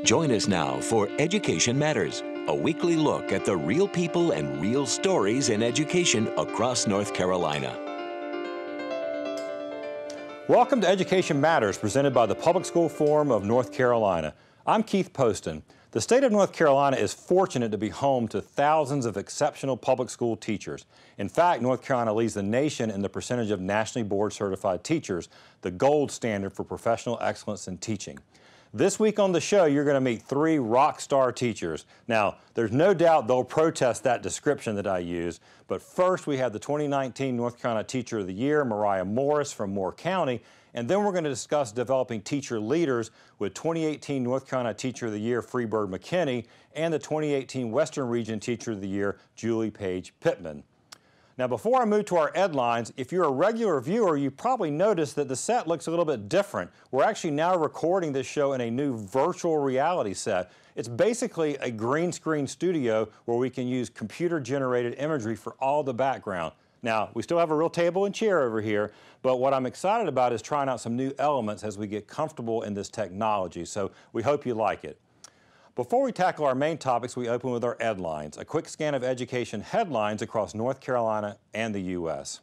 Join us now for Education Matters, a weekly look at the real people and real stories in education across North Carolina. Welcome to Education Matters, presented by the Public School Forum of North Carolina. I'm Keith Poston. The state of North Carolina is fortunate to be home to thousands of exceptional public school teachers. In fact, North Carolina leads the nation in the percentage of nationally board-certified teachers, the gold standard for professional excellence in teaching. This week on the show, you're going to meet three rock star teachers. Now, there's no doubt they'll protest that description that I use, but first we have the 2019 North Carolina Teacher of the Year, Mariah Morris from Moore County, and then we're going to discuss developing teacher leaders with 2018 North Carolina Teacher of the Year, Freeburg McKinney, and the 2018 Western Region Teacher of the Year, Julie Page Pittman. Now, before I move to our EdLines, if you're a regular viewer, you probably noticed that the set looks a little bit different. We're actually now recording this show in a new virtual reality set. It's basically a green screen studio where we can use computer-generated imagery for all the background. Now, we still have a real table and chair over here, but what I'm excited about is trying out some new elements as we get comfortable in this technology, so we hope you like it. Before we tackle our main topics, we open with our EdLines, a quick scan of education headlines across North Carolina and the U.S.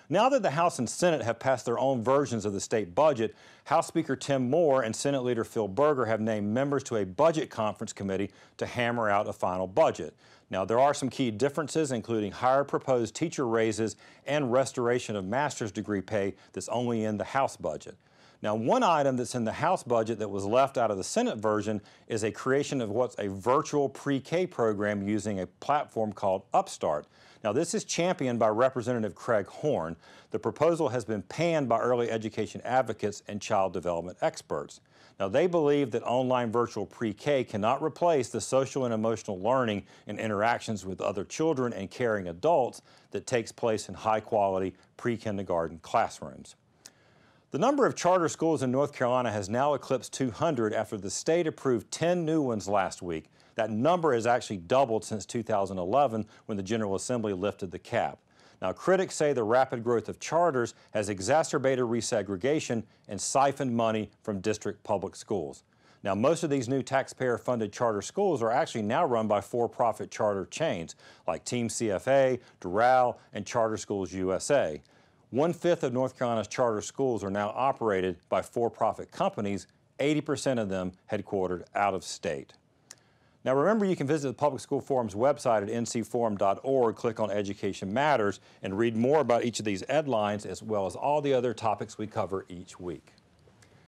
Now that the House and Senate have passed their own versions of the state budget, House Speaker Tim Moore and Senate Leader Phil Berger have named members to a budget conference committee to hammer out a final budget. Now, there are some key differences, including higher proposed teacher raises and restoration of master's degree pay that's only in the House budget. Now, one item that's in the House budget that was left out of the Senate version is a creation of what's a virtual pre-K program using a platform called Upstart. Now, this is championed by Representative Craig Horn. The proposal has been panned by early education advocates and child development experts. Now, they believe that online virtual pre-K cannot replace the social and emotional learning and interactions with other children and caring adults that takes place in high-quality pre-kindergarten classrooms. The number of charter schools in North Carolina has now eclipsed 200 after the state approved 10 new ones last week. That number has actually doubled since 2011 when the General Assembly lifted the cap. Now, critics say the rapid growth of charters has exacerbated resegregation and siphoned money from district public schools. Now, most of these new taxpayer-funded charter schools are actually now run by for-profit charter chains like Team CFA, Doral, and Charter Schools USA. 1/5 of North Carolina's charter schools are now operated by for-profit companies, 80% of them headquartered out of state. Now remember, you can visit the Public School Forum's website at ncforum.org, click on Education Matters, and read more about each of these EdLines as well as all the other topics we cover each week.